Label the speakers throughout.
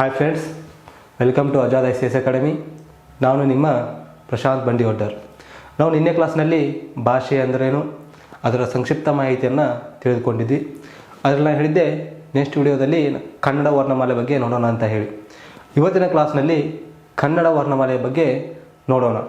Speaker 1: Hi friends, welcome to Azad ICS academy. ನಾನು ನಿಮ್ಮ ಪ್ರಶಾಂತ್ ಬಂಡಿಹೊಡ್ಡರ್. ನಾವು ನಿನ್ನೆ ಕ್ಲಾಸ್ನಲ್ಲಿ ಭಾಷೆ ಅಂದ್ರೇನು, ಅದರ ಸಂಕ್ಷಿಪ್ತ ಮಾಹಿತಿಯನ್ನು ತಿಳಿದುಕೊಂಡಿದ್ವಿ. ಅದರಲ್ಲಿ ಹೇಳಿದ್ದೆ ನೆಕ್ಸ್ಟ್ ವಿಡಿಯೋದಲ್ಲಿ ಕನ್ನಡ ವರ್ಣಮಾಲೆ ಬಗ್ಗೆ ನೋಡೋಣ ಅಂತ ಹೇಳಿ. ಇವತ್ತಿನ ಕ್ಲಾಸ್ನಲ್ಲಿ ಕನ್ನಡ ವರ್ಣಮಾಲೆಯ ಬಗ್ಗೆ ನೋಡೋಣ.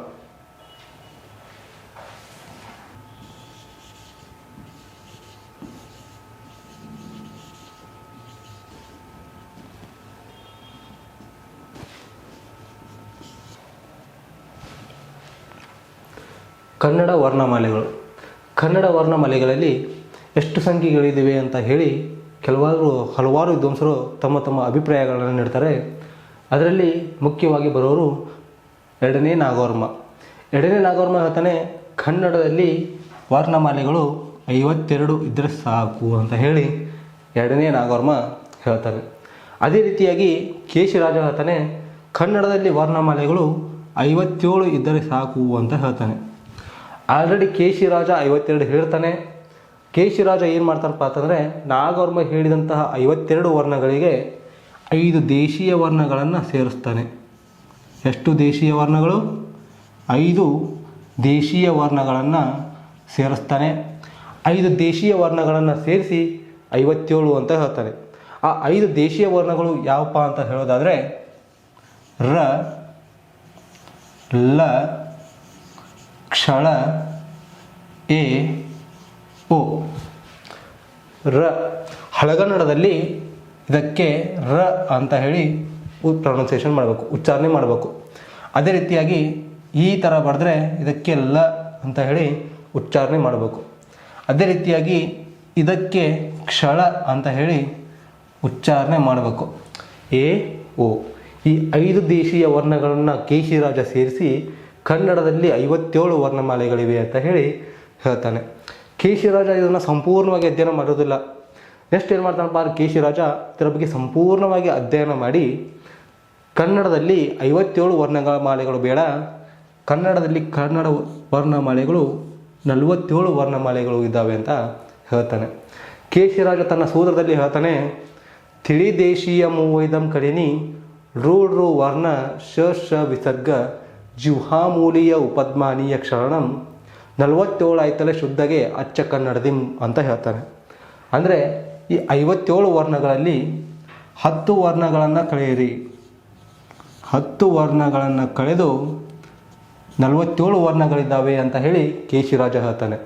Speaker 1: ಕನ್ನಡ ವರ್ಣಮಾಲೆಗಳು. ಕನ್ನಡ ವರ್ಣಮಾಲೆಗಳಲ್ಲಿ ಎಷ್ಟು ಸಂಖ್ಯೆಗಳಿವೆ ಅಂತ ಹೇಳಿ ಹಲವಾರು ವಿದ್ವಾಂಸರು ತಮ್ಮ ತಮ್ಮ ಅಭಿಪ್ರಾಯಗಳನ್ನು ನೀಡ್ತಾರೆ. ಅದರಲ್ಲಿ ಮುಖ್ಯವಾಗಿ ಬರೋರು ಎರಡನೇ ನಾಗವರ್ಮ ಹೇಳ್ತಾನೆ, ಕನ್ನಡದಲ್ಲಿ ವರ್ಣಮಾಲೆಗಳು 52 ಇದ್ದರೆ ಸಾಕು ಅಂತ ಹೇಳಿ ಎರಡನೇ ನಾಗವರ್ಮ ಹೇಳ್ತಾನೆ. ಅದೇ ರೀತಿಯಾಗಿ ಕೇಶಿರಾಜ ಹೇಳ್ತಾನೆ, ಕನ್ನಡದಲ್ಲಿ ವರ್ಣಮಾಲೆಗಳು 57 ಇದ್ದರೆ ಸಾಕು ಅಂತ ಹೇಳ್ತಾನೆ. ಆಲ್ರೆಡಿ ಕೇಶಿರಾಜ 52 ಹೇಳ್ತಾನೆ. ಕೇಶಿರಾಜ ಏನು ಮಾಡ್ತಾರಪ್ಪ ಅಂತಂದರೆ, ನಾಗವರ್ಮ ಹೇಳಿದಂತಹ 52 ವರ್ಣಗಳಿಗೆ 5 ದೇಶೀಯ ವರ್ಣಗಳನ್ನು ಸೇರಿಸ್ತಾನೆ. ಎಷ್ಟು ದೇಶೀಯ ವರ್ಣಗಳು? 5 ದೇಶೀಯ ವರ್ಣಗಳನ್ನು ಸೇರಿಸ್ತಾನೆ. 5 ದೇಶೀಯ ವರ್ಣಗಳನ್ನು ಸೇರಿಸಿ 57 ಅಂತ ಹೇಳ್ತಾನೆ. ಆ 5 ದೇಶೀಯ ವರ್ಣಗಳು ಯಾವಪ್ಪ ಅಂತ ಹೇಳೋದಾದರೆ ರ, ಲ, ಕ್ಷಳ, ಎ, ಓ. ರ ಹಳಗನ್ನಡದಲ್ಲಿ ಇದಕ್ಕೆ ರ ಅಂತ ಹೇಳಿ ಪ್ರೊನೌನ್ಸಿಯೇಷನ್ ಮಾಡಬೇಕು, ಉಚ್ಚಾರಣೆ ಮಾಡಬೇಕು. ಅದೇ ರೀತಿಯಾಗಿ ಈ ಥರ ಬರೆದ್ರೆ ಇದಕ್ಕೆ ಲ ಅಂತ ಹೇಳಿ ಉಚ್ಚಾರಣೆ ಮಾಡಬೇಕು. ಅದೇ ರೀತಿಯಾಗಿ ಇದಕ್ಕೆ ಕ್ಷಳ ಅಂತ ಹೇಳಿ ಉಚ್ಚಾರಣೆ ಮಾಡಬೇಕು, ಎ, ಓ. ಈ 5 ದೇಶೀಯ ವರ್ಣಗಳನ್ನು ಕೇಶಿರಾಜ ಸೇರಿಸಿ ಕನ್ನಡದಲ್ಲಿ 57 ವರ್ಣಮಾಲೆಗಳಿವೆ ಅಂತ ಹೇಳಿ ಹೇಳ್ತಾನೆ. ಕೇಶಿರಾಜ ಇದನ್ನು ಸಂಪೂರ್ಣವಾಗಿ ಅಧ್ಯಯನ ಮಾಡೋದಿಲ್ಲ. ನೆಕ್ಸ್ಟ್ ಏನು ಮಾಡ್ತಾನಪ್ಪ, ಕೇಶಿರಾಜ ಇದರ ಬಗ್ಗೆ ಸಂಪೂರ್ಣವಾಗಿ ಅಧ್ಯಯನ ಮಾಡಿ ಕನ್ನಡದಲ್ಲಿ 57 ವರ್ಣಮಾಲೆಗಳು ಬೇಡ, ಕನ್ನಡ ವರ್ಣಮಾಲೆಗಳು 47 ವರ್ಣಮಾಲೆಗಳು ಇದ್ದಾವೆ ಅಂತ ಹೇಳ್ತಾನೆ. ಕೇಶಿರಾಜ ತನ್ನ ಸೂತ್ರದಲ್ಲಿ ಹೇಳ್ತಾನೆ, ತಿಳಿದೇಶೀಯ ಮೂವೈದಂ ಕಡಿನಿ ರು ವರ್ಣ ಶ ವಿಸರ್ಗ ಜಿಹ್ವಾಮೂಲೀಯ ಉಪದ್ಮಾನೀಯ ಕ್ಷರಣಂ 47 ಆಯ್ತಲೆ ಶುದ್ಧಗೆ ಅಚ್ಚ ಕನ್ನಡದಿಂ ಅಂತ ಹೇಳ್ತಾನೆ. ಅಂದರೆ ಈ 57 ವರ್ಣಗಳಲ್ಲಿ 10 ವರ್ಣಗಳನ್ನು ಕಳೆಯಿರಿ. 10 ವರ್ಣಗಳನ್ನು ಕಳೆದು 47 ವರ್ಣಗಳಿದ್ದಾವೆ ಅಂತ ಹೇಳಿ ಕೇಶಿರಾಜ ಹೇಳ್ತಾನೆ.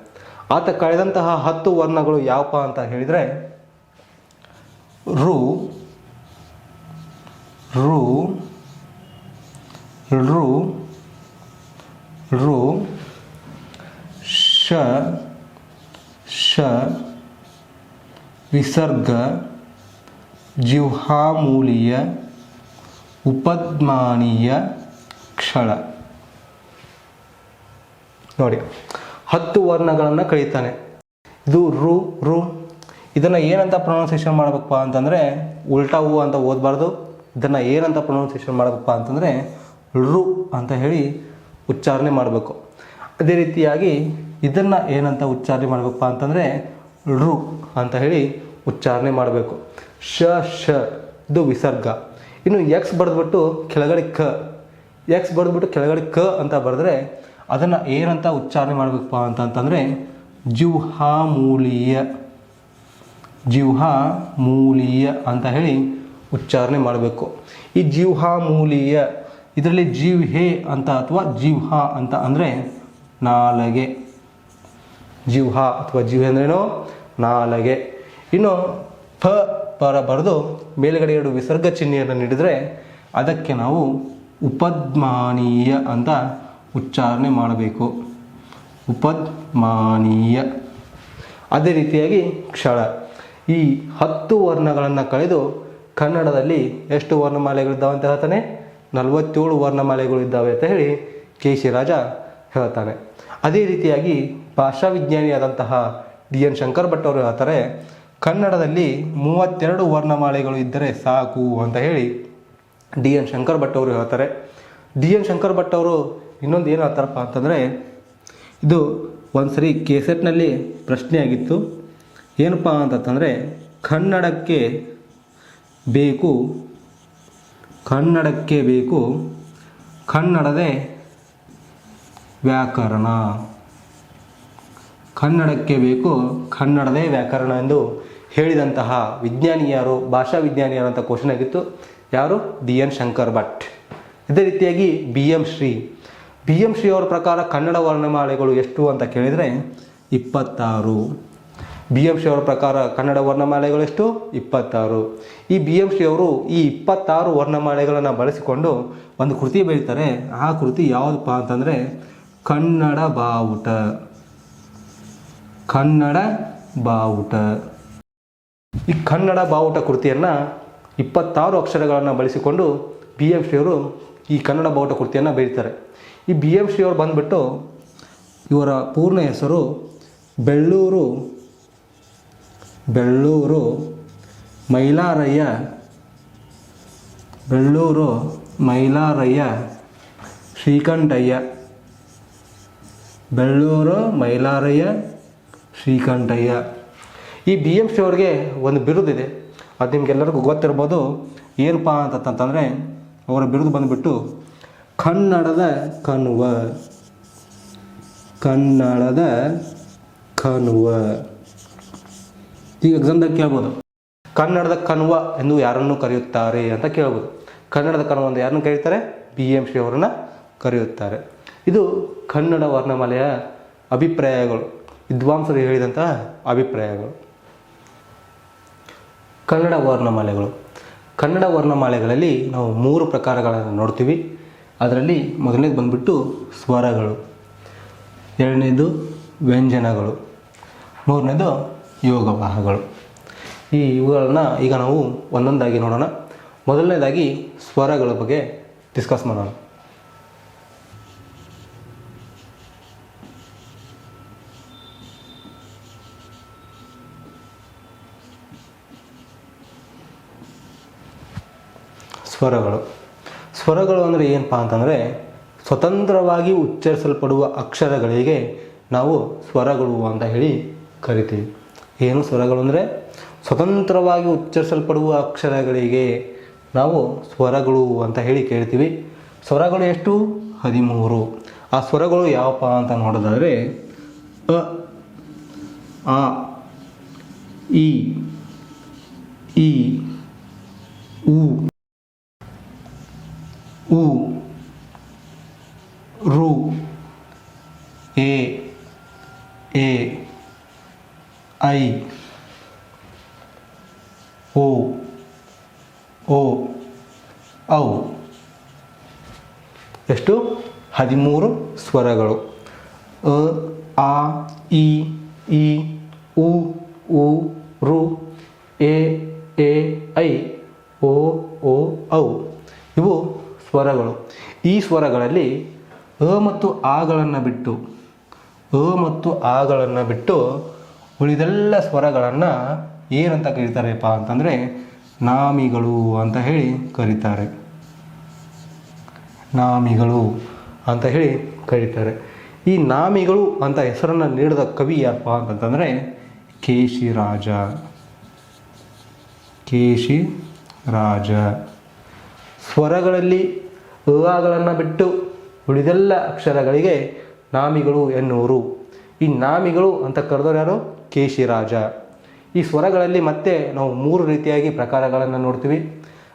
Speaker 1: ಆತ ಕಳೆದಂತಹ 10 ವರ್ಣಗಳು ಯಾವಪ್ಪ ಅಂತ ಹೇಳಿದರೆ ರು, ರು, ರು, ರು, ಶ, ಶ, ವಿಸರ್ಗ, ಜಿಹ್ವಾಮೂಲೀಯ, ಉಪದ್ಮಾನೀಯ, ಕ್ಷಳ. ನೋಡಿ, 10 ವರ್ಣಗಳನ್ನು ಕಳೀತಾನೆ. ಇದು ರು. ಇದನ್ನು ಏನಂತ ಪ್ರೊನೌನ್ಸಿಯೇಷನ್ ಮಾಡಬೇಕಪ್ಪ ಅಂತಂದರೆ ಉಲ್ಟಾ ಹೂ ಅಂತ ಓದಬಾರ್ದು. ಇದನ್ನು ಏನಂತ ಪ್ರೊನೌನ್ಸಿಯೇಷನ್ ಮಾಡಬೇಕಪ್ಪ ಅಂತಂದರೆ ರು ಅಂತ ಹೇಳಿ ಉಚ್ಚಾರಣೆ ಮಾಡಬೇಕು. ಅದೇ ರೀತಿಯಾಗಿ ಇದನ್ನು ಏನಂತ ಉಚ್ಚಾರಣೆ ಮಾಡಬೇಕಪ್ಪ ಅಂತಂದರೆ ರು ಅಂತ ಹೇಳಿ ಉಚ್ಚಾರಣೆ ಮಾಡಬೇಕು. ಶ, ಇದು ವಿಸರ್ಗ. ಇನ್ನು ಎಕ್ಸ್ ಬರೆದ್ಬಿಟ್ಟು ಕೆಳಗಡೆ ಕ ಅಂತ ಬರೆದ್ರೆ ಅದನ್ನು ಏನಂತ ಉಚ್ಚಾರಣೆ ಮಾಡಬೇಕಪ್ಪ ಅಂತಂದರೆ ಜಿಹ್ವಾಮೂಲೀಯ ಅಂತ ಹೇಳಿ ಉಚ್ಚಾರಣೆ ಮಾಡಬೇಕು. ಈ ಜಿಹ್ವಾಮೂಲೀಯ ಇದರಲ್ಲಿ ಜಿಹ್ವೆ ಅಂತ ಅಥವಾ ಜಿಹ್ವ ಅಂತ ಅಂದರೆ ನಾಲಗೆ. ಜಿಹ್ವ ಅಥವಾ ಜಿಹ್ವೆ ಅಂದ್ರೇನು? ನಾಲಗೆ. ಇನ್ನು ಪರ ಬರೆದು ಮೇಲುಗಡೆ 2 ವಿಸರ್ಗ ಚಿಹ್ನೆಯನ್ನು ನೀಡಿದರೆ ಅದಕ್ಕೆ ನಾವು ಉಪದ್ಮಾನೀಯ ಅಂತ ಉಚ್ಚಾರಣೆ ಮಾಡಬೇಕು, ಉಪದ್ಮಾನೀಯ. ಅದೇ ರೀತಿಯಾಗಿ ಕ್ಷಳ. ಈ 10 ವರ್ಣಗಳನ್ನು ಕಳೆದು ಕನ್ನಡದಲ್ಲಿ ಎಷ್ಟು ವರ್ಣಮಾಲೆಗಳಿದ್ದಾವೆ ಅಂತ ಹೇಳ್ತಾನೆ? 47 ವರ್ಣಮಾಲೆಗಳು ಇದ್ದಾವೆ ಅಂತ ಹೇಳಿ ಕೇಶಿರಾಜ ಹೇಳ್ತಾನೆ. ಅದೇ ರೀತಿಯಾಗಿ ಭಾಷಾವಿಜ್ಞಾನಿಯಾದಂತಹ DN ಶಂಕರ್ ಭಟ್ ಅವರು ಹೇಳ್ತಾರೆ, ಕನ್ನಡದಲ್ಲಿ 32 ವರ್ಣಮಾಲೆಗಳು ಇದ್ದರೆ ಸಾಕು ಅಂತ ಹೇಳಿ DN ಶಂಕರ್ ಭಟ್ ಅವರು ಹೇಳ್ತಾರೆ. DN ಶಂಕರ್ ಭಟ್ ಅವರು ಇನ್ನೊಂದು ಏನು ಹೇಳ್ತಾರಪ್ಪ ಅಂತಂದರೆ, ಇದು ಒಂದು ಸರಿ ಕೇಸೆಟ್ನಲ್ಲಿ ಪ್ರಶ್ನೆ ಆಗಿತ್ತು. ಏನಪ್ಪ ಅಂತಂದರೆ, ಕನ್ನಡಕ್ಕೆ ಬೇಕು ಕನ್ನಡಕ್ಕೆ ಬೇಕು ಕನ್ನಡದೇ ವ್ಯಾಕರಣ. ಕನ್ನಡಕ್ಕೆ ಬೇಕು ಕನ್ನಡದೇ ವ್ಯಾಕರಣ ಎಂದು ಹೇಳಿದಂತಹ ವಿಜ್ಞಾನಿ ಯಾರು? ಭಾಷಾ ವಿಜ್ಞಾನಿ ಯಾರು ಅಂತ ಕ್ವಶನ್ ಆಗಿತ್ತು. ಯಾರು? DN ಶಂಕರ್ ಭಟ್. ಇದೇ ರೀತಿಯಾಗಿ BM ಶ್ರೀ. BM ಶ್ರೀ ಅವರ ಪ್ರಕಾರ ಕನ್ನಡ ವರ್ಣಮಾಲೆಗಳು ಎಷ್ಟು ಅಂತ ಕೇಳಿದರೆ 26. BM ಶ್ರೀ ಅವರ ಪ್ರಕಾರ ಕನ್ನಡ ವರ್ಣಮಾಲೆಗಳು ಎಷ್ಟು? 26. ಈ BM ಶ್ರೀ ಅವರು ಈ 26 ವರ್ಣಮಾಲೆಗಳನ್ನು ಬಳಸಿಕೊಂಡು ಒಂದು ಕೃತಿ ಬರೀತಾರೆ. ಆ ಕೃತಿ ಯಾವುದಪ್ಪ ಅಂತಂದರೆ ಕನ್ನಡ ಬಾವುಟ. ಕನ್ನಡ ಬಾವುಟ. ಈ ಕನ್ನಡ ಬಾವುಟ ಕೃತಿಯನ್ನು 26 ಅಕ್ಷರಗಳನ್ನು ಬಳಸಿಕೊಂಡು BM ಶ್ರೀ ಅವರು ಈ ಕನ್ನಡ ಬಾವುಟ ಕೃತಿಯನ್ನು ಬರೀತಾರೆ. ಈ BM ಶ್ರೀ ಅವರು ಬಂದುಬಿಟ್ಟು ಇವರ ಪೂರ್ಣ ಹೆಸರು ಬೆಳ್ಳೂರು ಮೈಲಾರಯ್ಯ ಶ್ರೀಕಂಠಯ್ಯ. ಬೆಳ್ಳೂರು ಮೈಲಾರಯ್ಯ ಶ್ರೀಕಂಠಯ್ಯ. ಈ BM ಶ್ರೀ ಅವ್ರಿಗೆ ಒಂದು ಬಿರುದಿದೆ, ಅದು ನಿಮ್ಗೆಲ್ಲರಿಗೂ ಗೊತ್ತಿರ್ಬೋದು. ಏನಪ್ಪ ಅಂತಂತಂದರೆ ಅವರ ಬಿರುದು ಬಂದುಬಿಟ್ಟು ಕನ್ನಡದ ಕನುವ. ಕನ್ನಡದ ಕನುವ. ಈಗ ಎಕ್ಸಾಮ್ದಾಗ ಕೇಳ್ಬೋದು, ಕನ್ನಡದ ಕನುವ ಎಂದು ಯಾರನ್ನು ಕರೆಯುತ್ತಾರೆ ಅಂತ ಕೇಳ್ಬೋದು. ಕನ್ನಡದ ಕನುವ ಎಂದು ಯಾರನ್ನು ಕರೀತಾರೆ? BM ಶ್ರೀ ಅವರನ್ನು ಕರೆಯುತ್ತಾರೆ. ಇದು ಕನ್ನಡ ವರ್ಣಮಾಲೆಯ ಅಭಿಪ್ರಾಯಗಳು, ವಿದ್ವಾಂಸರು ಹೇಳಿದಂತಹ ಅಭಿಪ್ರಾಯಗಳು. ಕನ್ನಡ ವರ್ಣಮಾಲೆಗಳು. ಕನ್ನಡ ವರ್ಣಮಾಲೆಗಳಲ್ಲಿ ನಾವು 3 ಪ್ರಕಾರಗಳನ್ನು ನೋಡ್ತೀವಿ. ಅದರಲ್ಲಿ ಮೊದಲನೇದು ಬಂದುಬಿಟ್ಟು ಸ್ವರಗಳು, ಎರಡನೇದು ವ್ಯಂಜನಗಳು, ಮೂರನೇದು ಯೋಗವಾಹಗಳು. ಇವುಗಳನ್ನ ಈಗ ನಾವು ಒಂದೊಂದಾಗಿ ನೋಡೋಣ. ಮೊದಲನೇದಾಗಿ ಸ್ವರಗಳ ಬಗ್ಗೆ ಡಿಸ್ಕಸ್ ಮಾಡೋಣ. ಸ್ವರಗಳು ಅಂದರೆ ಏನಪ್ಪ ಅಂತಂದರೆ ಸ್ವತಂತ್ರವಾಗಿ ಉಚ್ಚರಿಸಲ್ಪಡುವ ಅಕ್ಷರಗಳಿಗೆ ನಾವು ಸ್ವರಗಳು ಅಂತ ಹೇಳಿ ಕರಿತೀವಿ. ಏನು ಸ್ವರಗಳು ಅಂದರೆ ಸ್ವತಂತ್ರವಾಗಿ ಉಚ್ಚರಿಸಲ್ಪಡುವ ಅಕ್ಷರಗಳಿಗೆ ನಾವು ಸ್ವರಗಳು ಅಂತ ಹೇಳಿ ಕೇಳ್ತೀವಿ. ಸ್ವರಗಳು ಎಷ್ಟು? 13. ಆ ಸ್ವರಗಳು ಯಾವಪ್ಪ ಅಂತ ನೋಡೋದಾದರೆ ಅ, ಆ, ಇ, ಈ, ಉ, ಉ, ರು, ಎ, ಐ, ಓ, ಔ. ಎಷ್ಟು? 13 ಸ್ವರಗಳು. ಅ, ಆ, ಇ, ಉ, ರು, ಎ, ಐ, ಓ, ಔ. ಇವು ಸ್ವರಗಳು. ಈ ಸ್ವರಗಳಲ್ಲಿ ಅ ಮತ್ತು ಆಗಳನ್ನು ಬಿಟ್ಟು ಉಳಿದೆಲ್ಲ ಸ್ವರಗಳನ್ನು ಏನಂತ ಕರೀತಾರೆಪ್ಪ ಅಂತಂದರೆ ನಾಮಿಗಳು ಅಂತ ಹೇಳಿ ಕರೀತಾರೆ. ನಾಮಿಗಳು ಅಂತ ಹೇಳಿ ಕರೀತಾರೆ. ಈ ನಾಮಿಗಳು ಅಂತ ಹೆಸರನ್ನು ನೀಡಿದ ಕವಿ ಯಾರಪ್ಪ ಅಂತಂತಂದರೆ ಕೇಶಿರಾಜ. ಸ್ವರಗಳಲ್ಲಿ ಅಗಳನ್ನು ಬಿಟ್ಟು ಉಳಿದೆಲ್ಲ ಅಕ್ಷರಗಳಿಗೆ ನಾಮಿಗಳು ಎನ್ನುವರು. ಈ ನಾಮಿಗಳು ಅಂತ ಕರೆದವರು ಯಾರು? ಕೇಶಿರಾಜ. ಈ ಸ್ವರಗಳಲ್ಲಿ ಮತ್ತೆ ನಾವು 3 ರೀತಿಯಾಗಿ ಪ್ರಕಾರಗಳನ್ನು ನೋಡ್ತೀವಿ.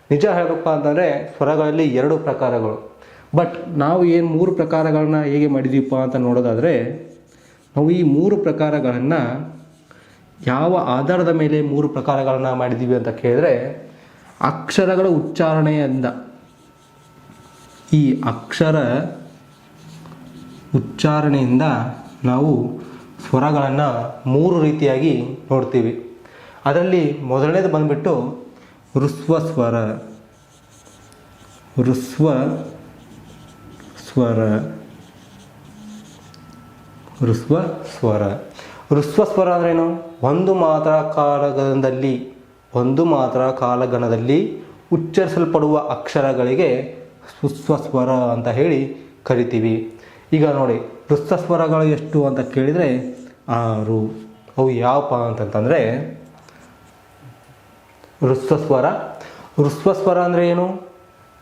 Speaker 1: ನಿಜ ಹೇಳಬೇಕಪ್ಪ ಅಂತಂದರೆ ಸ್ವರಗಳಲ್ಲಿ 2 ಪ್ರಕಾರಗಳು. ಬಟ್ ನಾವು ಏನು 3 ಪ್ರಕಾರಗಳನ್ನ ಹೇಗೆ ಮಾಡಿದೀವಪ್ಪ ಅಂತ ನೋಡೋದಾದರೆ, ನಾವು ಈ 3 ಪ್ರಕಾರಗಳನ್ನು ಯಾವ ಆಧಾರದ ಮೇಲೆ 3 ಪ್ರಕಾರಗಳನ್ನು ಮಾಡಿದ್ದೀವಿ ಅಂತ ಕೇಳಿದ್ರೆ, ಅಕ್ಷರಗಳ ಉಚ್ಚಾರಣೆಯಿಂದ. ಈ ಅಕ್ಷರ ಉಚ್ಚಾರಣೆಯಿಂದ ನಾವು ಸ್ವರಗಳನ್ನು 3 ರೀತಿಯಾಗಿ ನೋಡ್ತೀವಿ. ಅದರಲ್ಲಿ ಮೊದಲನೇದು ಬಂದುಬಿಟ್ಟು ಋಸ್ವ ಸ್ವರ. ಋಸ್ವ ಸ್ವರ ಅಂದ್ರೇನು? ಒಂದು ಮಾತ್ರ ಕಾಲಗಣದಲ್ಲಿ ಉಚ್ಚರಿಸಲ್ಪಡುವ ಅಕ್ಷರಗಳಿಗೆ ಋಸ್ವ ಸ್ವರ ಅಂತ ಹೇಳಿ ಕರಿತೀವಿ. ಈಗ ನೋಡಿ, ಋಸ್ವ ಸ್ವರಗಳು ಎಷ್ಟು ಅಂತ ಕೇಳಿದರೆ 6. ಅವು ಯಾವಪ್ಪ ಅಂತಂತಂದರೆ ಋಸ್ವ ಸ್ವರ ಅಂದರೆ ಏನು?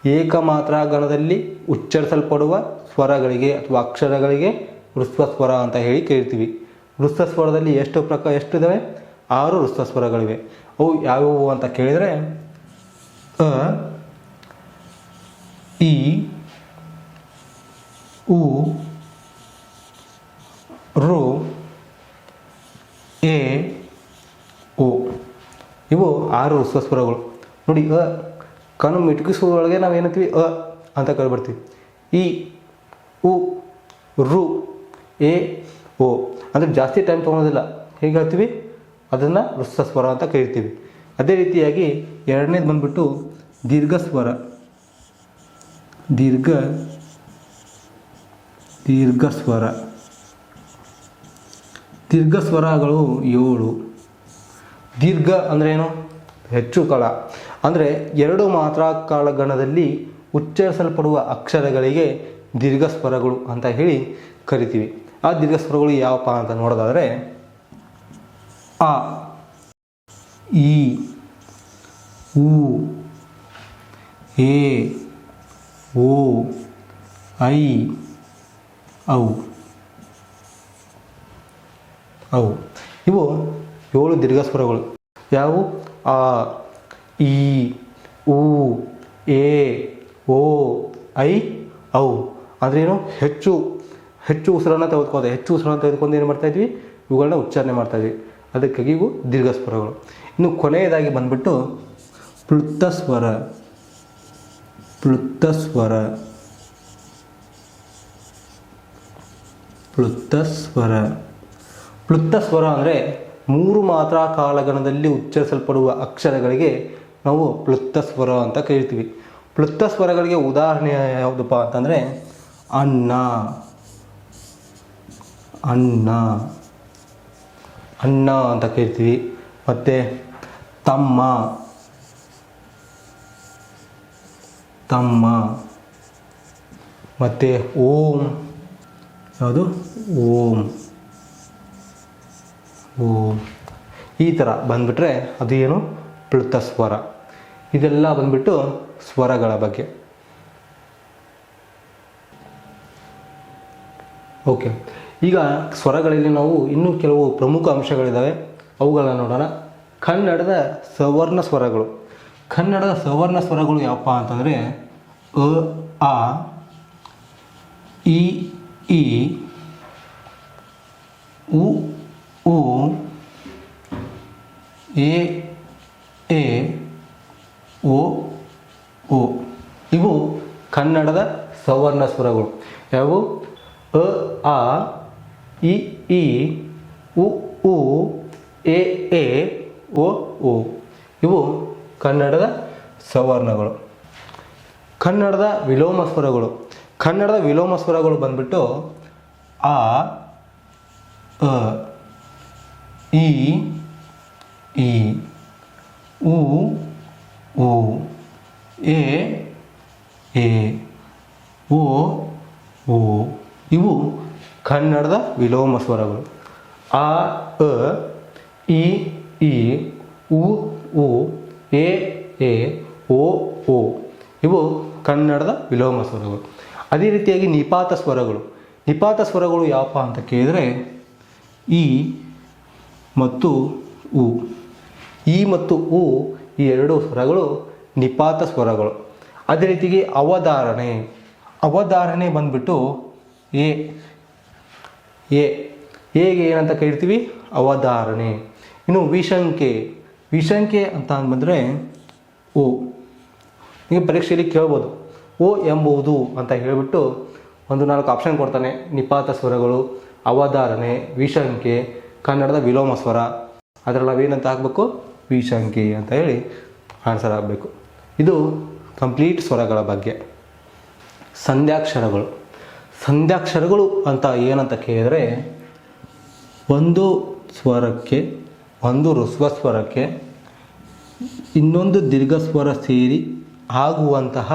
Speaker 1: ಏಕಮಾತ್ರ ಗಣದಲ್ಲಿ ಉಚ್ಚರಿಸಲ್ಪಡುವ ಸ್ವರಗಳಿಗೆ ಅಥವಾ ಅಕ್ಷರಗಳಿಗೆ ಹ್ರಸ್ವ ಸ್ವರ ಅಂತ ಹೇಳಿ ಕೇಳ್ತೀವಿ. ಹ್ರಸ್ವ ಸ್ವರದಲ್ಲಿ ಎಷ್ಟಿದ್ದಾವೆ? 6 ಹ್ರಸ್ವ ಸ್ವರಗಳಿವೆ. ಅವು ಯಾವುವು ಅಂತ ಕೇಳಿದರೆ ಅ, ಇ, ಉ, ರು, ಎ, ಓ. ಇವು 6 ಹ್ರಸ್ವ ಸ್ವರಗಳು. ನೋಡಿ, ಕಣ್ಣು ಮಿಟುಕಿಸುವುದರೊಳಗೆ ನಾವು ಏನಂತೀವಿ? ಅಂತ ಕೇಳ್ಬಿಡ್ತೀವಿ. ಇ, ಉ, ರು, ಎ, ಓ. ಅಂದರೆ ಜಾಸ್ತಿ ಟೈಮ್ ತೊಗೊಳೋದಿಲ್ಲ. ಹೇಗೆ ಹೇಳ್ತೀವಿ? ಅದನ್ನು ಹ್ರಸ್ವ ಸ್ವರ ಅಂತ ಕರಿತೀವಿ. ಅದೇ ರೀತಿಯಾಗಿ ಎರಡನೇದು ಬಂದ್ಬಿಟ್ಟು ದೀರ್ಘ ಸ್ವರ. ದೀರ್ಘ ಸ್ವರ. ದೀರ್ಘ ಸ್ವರಗಳು 7. ದೀರ್ಘ ಅಂದರೆ ಏನು? ಹೆಚ್ಚು ಕಾಲ. ಅಂದರೆ 2 ಮಾತ್ರಾ ಕಾಲಗಣದಲ್ಲಿ ಉಚ್ಚರಿಸಲ್ಪಡುವ ಅಕ್ಷರಗಳಿಗೆ ದೀರ್ಘ ಸ್ವರಗಳು ಅಂತ ಹೇಳಿ ಕರಿತೀವಿ. ಆ ದೀರ್ಘ ಸ್ವರಗಳು ಯಾವಪ್ಪ ಅಂತ ನೋಡೋದಾದರೆ ಆ, ಈ, ಉ, ಎ, ಓ, ಐ, ಔ. ಇವು 7 ದೀರ್ಘ ಸ್ವರಗಳು. ಯಾವುವು? ಆ, ಈ, ಉ, ಎ, ಓ, ಐ, ಔ. ಅಂದ್ರೇನು? ಹೆಚ್ಚು ಉಸಿರನ್ನು ತೆಗೆದುಕೊಂಡು ಏನು ಮಾಡ್ತಾಯಿದ್ವಿ? ಇವುಗಳನ್ನ ಉಚ್ಚಾರಣೆ ಮಾಡ್ತಾಯಿದ್ವಿ. ಅದಕ್ಕಾಗಿ ಇವು ದೀರ್ಘ ಸ್ವರಗಳು. ಇನ್ನು ಕೊನೆಯದಾಗಿ ಬಂದ್ಬಿಟ್ಟು ಪ್ಲುತ ಸ್ವರ. ಪ್ಲುತ ಸ್ವರ ಅಂದರೆ 3 ಮಾತ್ರಾ ಕಾಲಗಣದಲ್ಲಿ ಉಚ್ಚರಿಸಲ್ಪಡುವ ಅಕ್ಷರಗಳಿಗೆ ನಾವು ಪ್ಲುತ ಸ್ವರ ಅಂತ ಕರಿತೀವಿ. ಪ್ಲುತ ಸ್ವರಗಳಿಗೆ ಉದಾಹರಣೆ ಯಾವುದಪ್ಪ ಅಂತಂದರೆ ಅನ್ನ ಅಂತ ಕರಿತೀವಿ. ಮತ್ತು ತಮ್ಮ, ಮತ್ತು ಓಂ. ಯಾವುದು? ಓಂ. ಈ ಥರ ಬಂದ್ಬಿಟ್ರೆ ಅದು ಏನು? ಪ್ಲುತ ಸ್ವರ. ಇದೆಲ್ಲ ಬಂದ್ಬಿಟ್ಟು ಸ್ವರಗಳ ಬಗ್ಗೆ. ಓಕೆ, ಈಗ ಸ್ವರಗಳಲ್ಲಿ ನಾವು ಇನ್ನೂ ಕೆಲವು ಪ್ರಮುಖ ಅಂಶಗಳಿದ್ದಾವೆ, ಅವುಗಳನ್ನ ನೋಡೋಣ. ಕನ್ನಡದ ಸವರ್ಣ ಸ್ವರಗಳು. ಕನ್ನಡದ ಸವರ್ಣ ಸ್ವರಗಳು ಯಾವಪ್ಪ ಅಂತಂದರೆ ಅ, ಆ, ಇ, ಈ, ಉ, ಊ, ಎ, ಓ, ಓ. ಇವು ಕನ್ನಡದ ಸವರ್ಣ ಸ್ವರಗಳು. ಯಾವುವು? ಅ, ಆ, ಇ, ಈ, ಉ, ಊ, ಎ, ಓ, ಓ. ಇವು ಕನ್ನಡದ ಸವರ್ಣಗಳು. ಕನ್ನಡದ ವಿಲೋಮ ಸ್ವರಗಳು. ಕನ್ನಡದ ವಿಲೋಮ ಸ್ವರಗಳು ಬಂದ್ಬಿಟ್ಟು ಆ, ಅ, ಈ, ಉ, ಊ, ಎ, ಓ, ಓ. ಇವು ಕನ್ನಡದ ವಿಲೋಮ ಸ್ವರಗಳು. ಆ, ಅ, ಈ, ಉ, ಊ, ಎ, ಓ, ಓ. ಇವು ಕನ್ನಡದ ವಿಲೋಮ ಸ್ವರಗಳು. ಅದೇ ರೀತಿಯಾಗಿ ನಿಪಾತ ಸ್ವರಗಳು. ನಿಪಾತ ಸ್ವರಗಳು ಯಾವಪ್ಪ ಅಂತ ಕೇಳಿದರೆ ಈ ಮತ್ತು ಉ. ಈ ಮತ್ತು ಉ ಈ 2 ಸ್ವರಗಳು ನಿಪಾತ ಸ್ವರಗಳು. ಅದೇ ರೀತಿಗೆ ಅವಧಾರಣೆ ಬಂದ್ಬಿಟ್ಟು ಹೇಗೆ ಏನಂತ ಕರಿತೀವಿ? ಅವಧಾರಣೆ. ಇನ್ನು ವಿಸಂಖ್ಯೆ ಅಂತ ಅಂದ್ಬಂದರೆ ಓ. ನೀವು ಪರೀಕ್ಷೆಯಲ್ಲಿ ಕೇಳ್ಬೋದು, ಓ ಎಂಬುದು ಅಂತ ಹೇಳಿಬಿಟ್ಟು 1-4 ಆಪ್ಷನ್ ಕೊಡ್ತಾನೆ. ನಿಪಾತ ಸ್ವರಗಳು, ಅವಧಾರಣೆ, ವಿಸಂಖ್ಯೆ, ಕನ್ನಡದ ವಿಲೋಮ ಸ್ವರ. ಅದರಲ್ಲಿ ನಾವೇನಂತ ಹಾಕಬೇಕು? ವಿಸಂಖ್ಯೆ ಅಂತ ಹೇಳಿ ಆನ್ಸರ್ ಆಗಬೇಕು. ಇದು ಕಂಪ್ಲೀಟ್ ಸ್ವರಗಳ ಬಗ್ಗೆ. ಸಂಧ್ಯಾಕ್ಷರಗಳು ಅಂತ ಏನಂತ ಕೇಳಿದರೆ ಒಂದು ಸ್ವರಕ್ಕೆ, ಒಂದು ಹ್ರಸ್ವ ಸ್ವರಕ್ಕೆ ಇನ್ನೊಂದು ದೀರ್ಘ ಸ್ವರ ಸೇರಿ ಆಗುವಂತಹ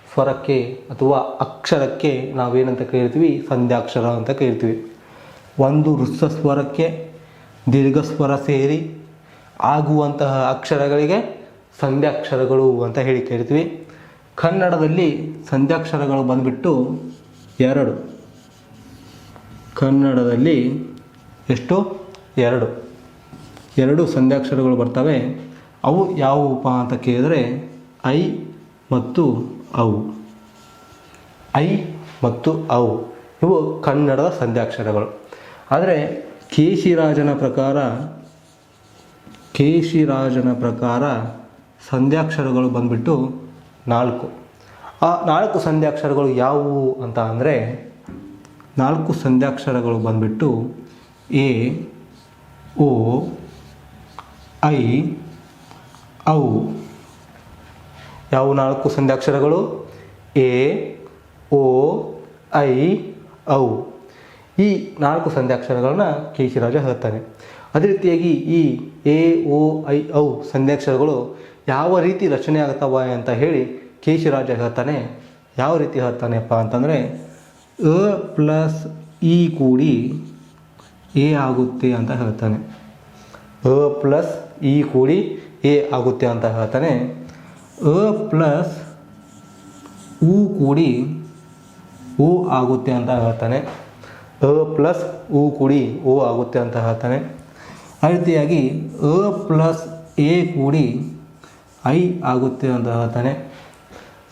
Speaker 1: ಸ್ವರಕ್ಕೆ ಅಥವಾ ಅಕ್ಷರಕ್ಕೆ ನಾವೇನಂತ ಕರಿತೀವಿ? ಸಂಧ್ಯಾಕ್ಷರ ಅಂತ ಕರಿತೀವಿ. ಒಂದು ಹ್ರಸ್ವ ಸ್ವರಕ್ಕೆ ದೀರ್ಘ ಸ್ವರ ಸೇರಿ ಆಗುವಂತಹ ಅಕ್ಷರಗಳಿಗೆ ಸಂಧ್ಯಾಕ್ಷರಗಳು ಅಂತ ಹೇಳಿ ಕರಿತೀವಿ. ಕನ್ನಡದಲ್ಲಿ ಸಂಧ್ಯಾಕ್ಷರಗಳು ಬಂದುಬಿಟ್ಟು 2. ಕನ್ನಡದಲ್ಲಿ ಎಷ್ಟು? 2 ಸಂಧ್ಯಾಕ್ಷರಗಳು ಬರ್ತವೆ. ಅವು ಯಾವುವಪ್ಪ ಅಂತ ಕೇಳಿದರೆ ಐ ಮತ್ತು ಅವು. ಐ ಮತ್ತು ಅವು ಇವು ಕನ್ನಡದ ಸಂಧ್ಯಾಕ್ಷರಗಳು. ಆದರೆ ಕೇಶಿರಾಜನ ಪ್ರಕಾರ ಸಂಧ್ಯಾಕ್ಷರಗಳು ಬಂದುಬಿಟ್ಟು 4. ಆ 4 ಸಂಧ್ಯಾಕ್ಷರಗಳು ಯಾವುವು ಅಂತ ಅಂದರೆ 4 ಸಂಧ್ಯಾಕ್ಷರಗಳು ಬಂದುಬಿಟ್ಟು ಎ, ಓ, ಐ, ಔ. ಯಾವ 4 ಸಂಧ್ಯಾಕ್ಷರಗಳು? ಎ, ಓ, ಐ, ಔ. ಈ 4 ಸಂಧ್ಯಾಕ್ಷರಗಳನ್ನ ಕೇಶಿರಾಜ ಹೇಳ್ತಾನೆ. ಅದೇ ರೀತಿಯಾಗಿ ಈ ಎ, ಓ, ಐ, ಔ ಸಂಧ್ಯಾಕ್ಷರಗಳು ಯಾವ ರೀತಿ ರಚನೆ ಆಗ್ತವೆ ಅಂತ ಹೇಳಿ ಕೇಶಿರಾಜ ಹೇಳ್ತಾನೆ. ಯಾವ ರೀತಿ ಹೇಳ್ತಾನೆಪ್ಪ ಅಂತಂದರೆ ಅ ಪ್ಲಸ್ ಇ ಕೂಡಿ ಎ ಆಗುತ್ತೆ ಅಂತ ಹೇಳ್ತಾನೆ. ಅ ಪ್ಲಸ್ ಇ ಕೂಡಿ ಎ ಆಗುತ್ತೆ ಅಂತ ಹೇಳ್ತಾನೆ. ಅ ಪ್ಲಸ್ ಉ ಕೂಡಿ ಓ ಆಗುತ್ತೆ ಅಂತ ಹೇಳ್ತಾನೆ. ಅ ಪ್ಲಸ್ ಉ ಕೂಡಿ ಓ ಆಗುತ್ತೆ ಅಂತ ಹೇಳ್ತಾನೆ. ಆ ರೀತಿಯಾಗಿ ಅ ಪ್ಲಸ್ ಎ ಕೂಡಿ ಐ ಆಗುತ್ತೆ ಅಂತ ಹೇಳ್ತಾನೆ.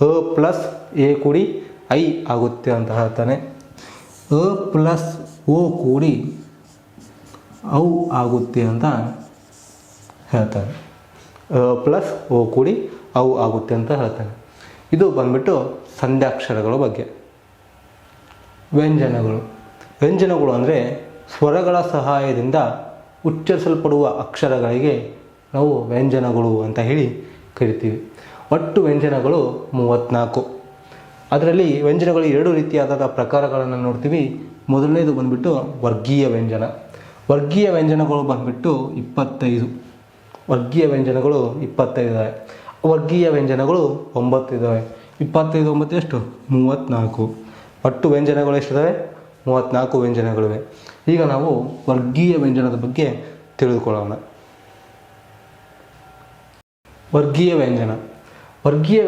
Speaker 1: ಅ ಪ್ಲಸ್ ಎ ಕೂಡಿ ಐ ಆಗುತ್ತೆ ಅಂತ ಹೇಳ್ತಾನೆ. ಅ ಪ್ಲಸ್ ಓ ಕೂಡಿ ಔ ಆಗುತ್ತೆ ಅಂತ ಹೇಳ್ತಾನೆ. ಅ ಪ್ಲಸ್ ಓ ಕೂಡಿ ಔ ಆಗುತ್ತೆ ಅಂತ ಹೇಳ್ತಾನೆ. ಇದು ಬಂದ್ಬಿಟ್ಟು ಸಂಧ್ಯಾಕ್ಷರಗಳ ಬಗ್ಗೆ. ವ್ಯಂಜನಗಳು ಅಂದರೆ ಸ್ವರಗಳ ಸಹಾಯದಿಂದ ಉಚ್ಚರಿಸಲ್ಪಡುವ ಅಕ್ಷರಗಳಿಗೆ ನಾವು ವ್ಯಂಜನಗಳು ಅಂತ ಹೇಳಿ ಕರಿತೀವಿ. ಒಟ್ಟು ವ್ಯಂಜನಗಳು 34. ಅದರಲ್ಲಿ ವ್ಯಂಜನಗಳು 2 ರೀತಿಯಾದ ಪ್ರಕಾರಗಳನ್ನು ನೋಡ್ತೀವಿ. ಮೊದಲನೇದು ಬಂದುಬಿಟ್ಟು ವರ್ಗೀಯ ವ್ಯಂಜನ. ವರ್ಗೀಯ ವ್ಯಂಜನಗಳು ಬಂದುಬಿಟ್ಟು 25. ವರ್ಗೀಯ ವ್ಯಂಜನಗಳು 25 ಇದ್ದಾವೆ. ವರ್ಗೀಯ ವ್ಯಂಜನಗಳು 9 ಇದ್ದಾವೆ. 25 9 ಎಷ್ಟು? 34. ಒಟ್ಟು ವ್ಯಂಜನಗಳು ಎಷ್ಟಿದ್ದಾವೆ? 34 ವ್ಯಂಜನಗಳಿವೆ. ಈಗ ನಾವು ವರ್ಗೀಯ ವ್ಯಂಜನದ ಬಗ್ಗೆ ತಿಳಿದುಕೊಳ್ಳೋಣ. ವರ್ಗೀಯ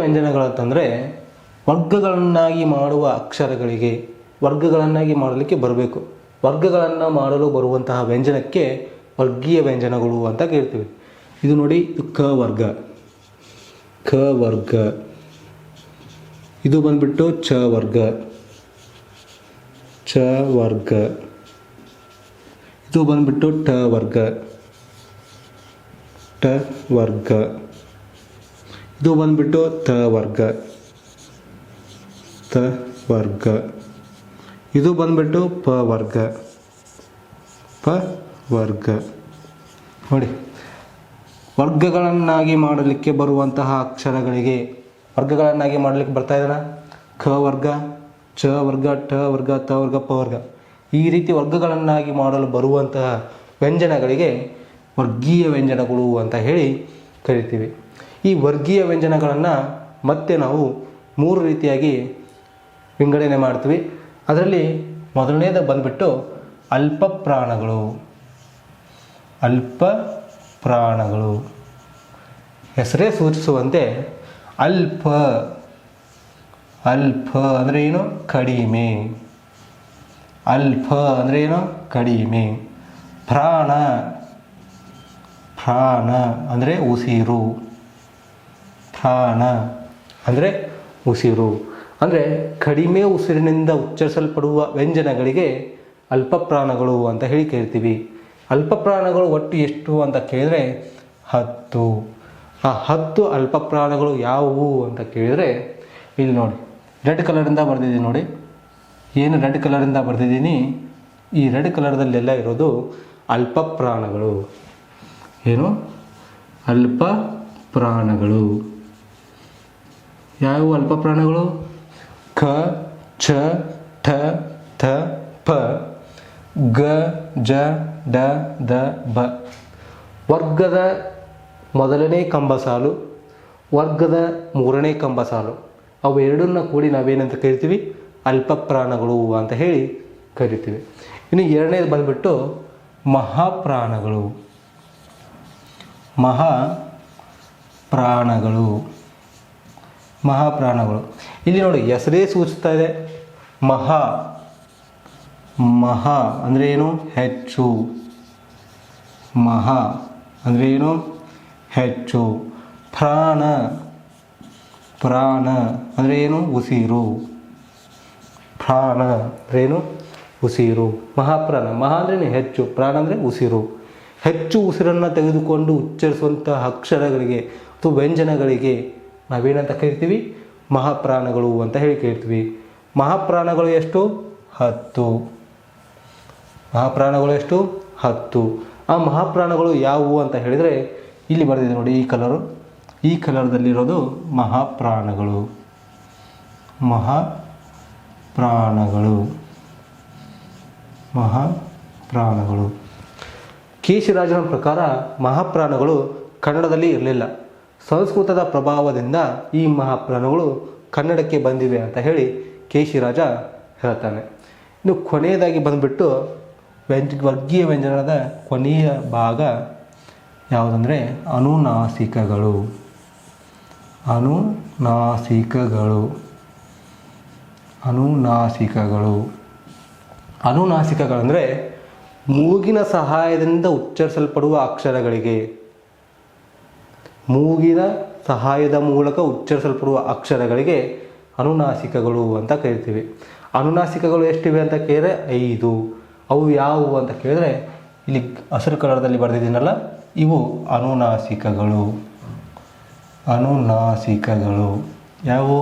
Speaker 1: ವ್ಯಂಜನಗಳಂತಂದರೆ ವರ್ಗಗಳನ್ನಾಗಿ ಮಾಡುವ ಅಕ್ಷರಗಳಿಗೆ ವರ್ಗಗಳನ್ನಾಗಿ ಮಾಡಲಿಕ್ಕೆ ಬರಬೇಕು. ವರ್ಗಗಳನ್ನು ಮಾಡಲು ಬರುವಂತಹ ವ್ಯಂಜನಕ್ಕೆ ವರ್ಗೀಯ ವ್ಯಂಜನಗಳು ಅಂತ ಕೇಳ್ತೀವಿ. ಇದು ನೋಡಿ, ಕ ವರ್ಗ. ಇದು ಬಂದ್ಬಿಟ್ಟು ಚ ವರ್ಗ. ಇದು ಬಂದ್ಬಿಟ್ಟು ಟ ವರ್ಗ. ಇದು ಬಂದ್ಬಿಟ್ಟು ತ ವರ್ಗ. ಇದು ಬಂದ್ಬಿಟ್ಟು ಪ ವರ್ಗ. ನೋಡಿ, ವರ್ಗಗಳನ್ನಾಗಿ ಮಾಡಲಿಕ್ಕೆ ಬರುವಂತಹ ಅಕ್ಷರಗಳಿಗೆ ವರ್ಗಗಳನ್ನಾಗಿ ಮಾಡಲಿಕ್ಕೆ ಬರ್ತಾ ಇದ್ದಾನ. ಕ ವರ್ಗ, ಚ ವರ್ಗ, ಟ ವರ್ಗ, ತ ವರ್ಗ, ಪ ವರ್ಗ. ಈ ರೀತಿ ವರ್ಗಗಳನ್ನಾಗಿ ಮಾಡಲು ಬರುವಂತಹ ವ್ಯಂಜನಗಳಿಗೆ ವರ್ಗೀಯ ವ್ಯಂಜನಗಳು ಅಂತ ಹೇಳಿ ಕರಿತೀವಿ. ಈ ವರ್ಗೀಯ ವ್ಯಂಜನಗಳನ್ನು ಮತ್ತೆ ನಾವು 3 ರೀತಿಯಾಗಿ ವಿಂಗಡಣೆ ಮಾಡ್ತೀವಿ. ಅದರಲ್ಲಿ ಮೊದಲನೇದು ಬಂದ್ಬಿಟ್ಟು ಅಲ್ಪ ಪ್ರಾಣಗಳು. ಹೆಸರೇ ಸೂಚಿಸುವಂತೆ ಅಲ್ಪ ಅಂದರೆ ಏನು? ಕಡಿಮೆ. ಅಂದರೆ ಏನು? ಕಡಿಮೆ. ಪ್ರಾಣ ಅಂದರೆ ಉಸಿರು. ಅಂದರೆ ಕಡಿಮೆ ಉಸಿರಿನಿಂದ ಉಚ್ಚರಿಸಲ್ಪಡುವ ವ್ಯಂಜನಗಳಿಗೆ ಅಲ್ಪ ಪ್ರಾಣಗಳು ಅಂತ ಹೇಳಿ ಕರಿತೀವಿ. ಅಲ್ಪ ಪ್ರಾಣಗಳು ಒಟ್ಟು ಎಷ್ಟು ಅಂತ ಕೇಳಿದರೆ 10. ಆ 10 ಅಲ್ಪ ಪ್ರಾಣಗಳು ಯಾವುವು ಅಂತ ಕೇಳಿದರೆ ಇಲ್ಲಿ ನೋಡಿ, ರೆಡ್ ಕಲರಿಂದ ಬರೆದಿದ್ದೀನಿ ನೋಡಿ. ಏನು ರೆಡ್ ಕಲರಿಂದ ಬರೆದಿದ್ದೀನಿ? ಈ ರೆಡ್ ಕಲರ್ದಲ್ಲೆಲ್ಲ ಇರೋದು ಅಲ್ಪ ಪ್ರಾಣಗಳು. ಏನು? ಅಲ್ಪ ಪ್ರಾಣಗಳು. ಯಾವುವು ಅಲ್ಪ ಪ್ರಾಣಗಳು? ಕ, ಚ, ಠ, ಥ, ಪ, ಗ, ಜ, ಡ, ದ, ಬ. ವರ್ಗದ ಮೊದಲನೇ ಕಂಬಸಾಲು, ವರ್ಗದ 3ನೇ ಕಂಬಸಾಲು, ಅವು ಎರಡನ್ನ ಕೂಡಿ ನಾವೇನಂತ ಕರಿತೀವಿ? ಅಲ್ಪ ಪ್ರಾಣಗಳು ಅಂತ ಹೇಳಿ ಕರಿತೀವಿ. ಇನ್ನು 2ನೇದು ಬಂದ್ಬಿಟ್ಟು ಮಹಾಪ್ರಾಣಗಳು. ಮಹಾಪ್ರಾಣಗಳು. ಇಲ್ಲಿ ನೋಡಿ ಹೆಸರೇ ಸೂಚಿಸ್ತಾ ಇದೆ ಮಹಾ. ಮಹಾ ಅಂದರೆ ಏನು? ಹೆಚ್ಚು. ಮಹಾ ಅಂದರೆ ಏನು? ಹೆಚ್ಚು. ಪ್ರಾಣ. ಪ್ರಾಣ ಅಂದರೆ ಏನು? ಉಸಿರು. ಪ್ರಾಣ ಅಂದರೆ ಏನು? ಉಸಿರು. ಮಹಾಪ್ರಾಣ. ಮಹಾ ಅಂದರೆ ಹೆಚ್ಚು, ಪ್ರಾಣ ಅಂದರೆ ಉಸಿರು. ಹೆಚ್ಚು ಉಸಿರನ್ನು ತೆಗೆದುಕೊಂಡು ಉಚ್ಚರಿಸುವಂತಹ ಅಕ್ಷರಗಳಿಗೆ ಅಥವಾ ವ್ಯಂಜನಗಳಿಗೆ ನಾವೇನಂತ ಕರಿತೀವಿ? ಮಹಾಪ್ರಾಣಗಳು ಅಂತ ಹೇಳಿ ಕೇಳ್ತೀವಿ. ಮಹಾಪ್ರಾಣಗಳು ಎಷ್ಟು? 10. ಮಹಾಪ್ರಾಣಗಳು ಎಷ್ಟು? 10. ಆ ಮಹಾಪ್ರಾಣಗಳು ಯಾವುವು ಅಂತ ಹೇಳಿದರೆ ಇಲ್ಲಿ ಬರೆದಿದೆ ನೋಡಿ, ಈ ಕಲರು. ಈ ಕಲರ್ದಲ್ಲಿರೋದು ಮಹಾಪ್ರಾಣಗಳು. ಮಹಾಪ್ರಾಣಗಳು. ಮಹಾಪ್ರಾಣಗಳು. ಕೇಶಿರಾಜನ ಪ್ರಕಾರ ಮಹಾಪ್ರಾಣಗಳು ಕನ್ನಡದಲ್ಲಿ ಇರಲಿಲ್ಲ. ಸಂಸ್ಕೃತದ ಪ್ರಭಾವದಿಂದ ಈ ಮಹಾಪ್ರಾಣಗಳು ಕನ್ನಡಕ್ಕೆ ಬಂದಿವೆ ಅಂತ ಹೇಳಿ ಕೇಶಿರಾಜ ಹೇಳ್ತಾನೆ. ಇನ್ನು ಕೊನೆಯದಾಗಿ ಬಂದುಬಿಟ್ಟು ವರ್ಗೀಯ ವ್ಯಂಜನದ ಕೊನೆಯ ಭಾಗ ಯಾವುದಂದರೆ ಅನುನಾಸಿಕಗಳು. ಅನುನಾಸಿಕಗಳು. ಅನುನಾಸಿಕಗಳು. ಅನುನಾಸಿಕಗಳಂದರೆ ಮೂಗಿನ ಸಹಾಯದಿಂದ ಉಚ್ಚರಿಸಲ್ಪಡುವ ಅಕ್ಷರಗಳಿಗೆ, ಮೂಗಿನ ಸಹಾಯದ ಮೂಲಕ ಉಚ್ಚರಿಸಲ್ಪಡುವ ಅಕ್ಷರಗಳಿಗೆ ಅನುನಾಸಿಕಗಳು ಅಂತ ಕರಿತೀವಿ. ಅನುನಾಸಿಕಗಳು ಎಷ್ಟಿವೆ ಅಂತ ಕೇಳಿದ್ರೆ 5. ಅವು ಯಾವುವು ಅಂತ ಕೇಳಿದ್ರೆ ಇಲ್ಲಿ ಹಸಿರು ಕಲರ್ದಲ್ಲಿ ಬರೆದಿದ್ದೀನಲ್ಲ, ಇವು ಅನುನಾಸಿಕಗಳು. ಅನುನಾಸಿಕಗಳು ಯಾವುವು?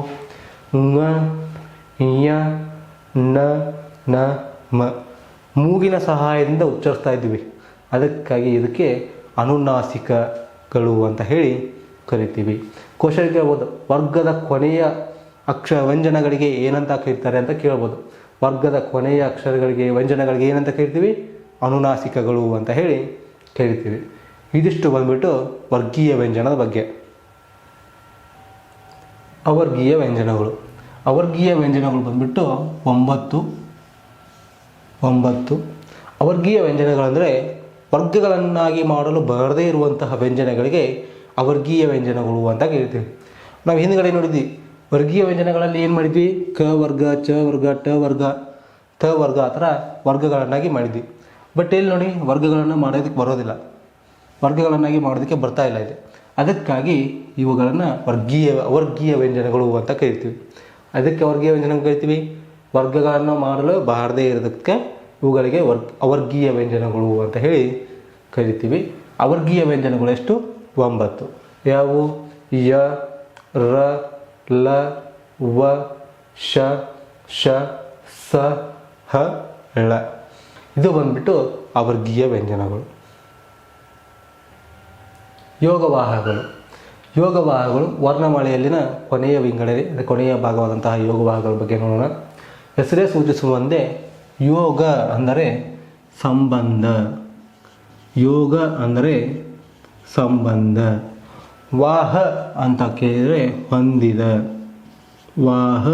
Speaker 1: ಂಗ, ಞ, ನ, ನ, ಮ. ಮೂಗಿನ ಸಹಾಯದಿಂದ ಉಚ್ಚರಿಸ್ತಾ ಇದ್ದೀವಿ, ಅದಕ್ಕಾಗಿ ಇದಕ್ಕೆ ಅನುನಾಸಿಕಗಳು ಅಂತ ಹೇಳಿ ಕರಿತೀವಿ. ಕ್ವಶನ್ ಕೇಳ್ಬೋದು, ವರ್ಗದ ಕೊನೆಯ ವ್ಯಂಜನಗಳಿಗೆ ಏನಂತ ಕರೀತಾರೆ ಅಂತ ಕೇಳ್ಬೋದು. ವರ್ಗದ ಕೊನೆಯ ಅಕ್ಷರಗಳಿಗೆ ವ್ಯಂಜನಗಳಿಗೆ ಏನಂತ ಕರಿತೀವಿ? ಅನುನಾಸಿಕಗಳು ಅಂತ ಹೇಳಿ ಕರಿತೀವಿ. ಇದಿಷ್ಟು ಬಂದ್ಬಿಟ್ಟು ವರ್ಗೀಯ ವ್ಯಂಜನದ ಬಗ್ಗೆ. ಅವರ್ಗೀಯ ವ್ಯಂಜನಗಳು. ಅವರ್ಗೀಯ ವ್ಯಂಜನಗಳು ಬಂದ್ಬಿಟ್ಟು 9. ಅವರ್ಗೀಯ ವ್ಯಂಜನಗಳಂದರೆ ವರ್ಗಗಳನ್ನಾಗಿ ಮಾಡಲು ಬರದೇ ಇರುವಂತಹ ವ್ಯಂಜನಗಳಿಗೆ ಅವರ್ಗೀಯ ವ್ಯಂಜನಗಳು ಅಂತ ಕೇಳ್ತೀವಿ. ನಾವು ಹಿಂದ್ಗಡೆ ನೋಡಿದ್ವಿ, ವರ್ಗೀಯ ವ್ಯಂಜನಗಳಲ್ಲಿ ಏನು ಮಾಡಿದ್ವಿ? ಕ ವರ್ಗ, ಚ ವರ್ಗ, ಟ ವರ್ಗ, ತ ವರ್ಗ ಆ ಥರ ವರ್ಗಗಳನ್ನಾಗಿ ಮಾಡಿದ್ವಿ. ಬಟ್ ಇಲ್ಲಿ ನೋಡಿ, ವರ್ಗಗಳನ್ನು ಮಾಡೋದಕ್ಕೆ ಬರೋದಿಲ್ಲ, ವರ್ಗಗಳನ್ನಾಗಿ ಮಾಡೋದಕ್ಕೆ ಬರ್ತಾ ಇಲ್ಲ ಇದೆ. ಅದಕ್ಕಾಗಿ ಇವುಗಳನ್ನು ಅವರ್ಗೀಯ ವ್ಯಂಜನಗಳು ಅಂತ ಕರಿತೀವಿ. ಅದಕ್ಕೆ ಅವರ್ಗೀಯ ವ್ಯಂಜನ ಕರಿತೀವಿ. ವರ್ಗಗಳನ್ನು ಮಾಡಲು ಬಾರದೇ ಇರೋದಕ್ಕೆ ಇವುಗಳಿಗೆ ಅವರ್ಗೀಯ ವ್ಯಂಜನಗಳು ಅಂತ ಹೇಳಿ ಕರಿತೀವಿ. ಅವರ್ಗೀಯ ವ್ಯಂಜನಗಳು ಎಷ್ಟು? 9. ಯಾವುವು? ಯ, ರ, ಲ, ವ, ಶ, ಶ, ಸ, ಹ, ಳ. ಇದು ಬಂದ್ಬಿಟ್ಟು ಅವರ್ಗೀಯ ವ್ಯಂಜನಗಳು. ಯೋಗವಾಹಗಳು. ಯೋಗವಾಹಗಳು ವರ್ಣಮಾಲೆಯಲ್ಲಿನ ಕೊನೆಯ ವಿಂಗಡಣೆ, ಕೊನೆಯ ಭಾಗವಾದಂತಹ ಯೋಗವಾಹಗಳ ಬಗ್ಗೆ ನೋಡೋಣ. ಹೆಸರೇ ಸೂಚಿಸುವಂತೆ ಯೋಗ ಅಂದರೆ ಸಂಬಂಧ. ಯೋಗ ಅಂದರೆ ಸಂಬಂಧ. ವಾಹ ಅಂತ ಕೇಳಿದರೆ ಹೊಂದಿದ. ವಾಹ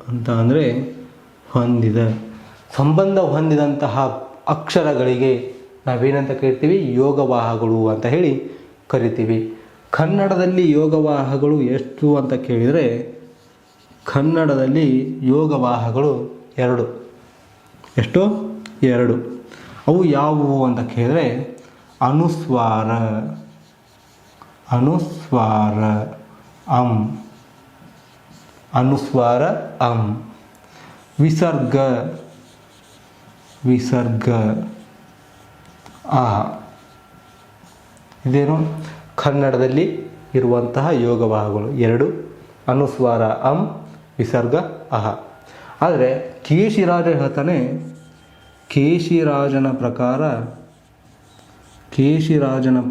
Speaker 1: ಅಂತ ಅಂದರೆ ಹೊಂದಿದ. ಸಂಬಂಧ ಹೊಂದಿದಂತಹ ಅಕ್ಷರಗಳಿಗೆ ನಾವೇನಂತ ಕರಿತೀವಿ? ಯೋಗವಾಹಗಳು ಅಂತ ಹೇಳಿ ಕರಿತೀವಿ. ಕನ್ನಡದಲ್ಲಿ ಯೋಗವಾಹಗಳು ಎಷ್ಟು ಅಂತ ಕೇಳಿದರೆ, ಕನ್ನಡದಲ್ಲಿ ಯೋಗವಾಹಗಳು 2. ಎಷ್ಟು? 2. ಅವು ಯಾವುವು ಅಂತ ಕೇಳಿದರೆ ಅನುಸ್ವಾರ. ಅನುಸ್ವಾರ ಅಂ. ಅನುಸ್ವಾರ ಅಂ. ವಿಸರ್ಗ. ವಿಸರ್ಗ ಆ. ಇದೇನು? ಕನ್ನಡದಲ್ಲಿ ಇರುವಂತಹ ಯೋಗವಾಹಗಳು 2. ಅನುಸ್ವಾರ ಅಂ, ವಿಸರ್ಗ ಅಹ. ಆದರೆ ಕೇಶಿರಾಜ ಹೇಳ್ತಾನೆ, ಕೇಶಿರಾಜನ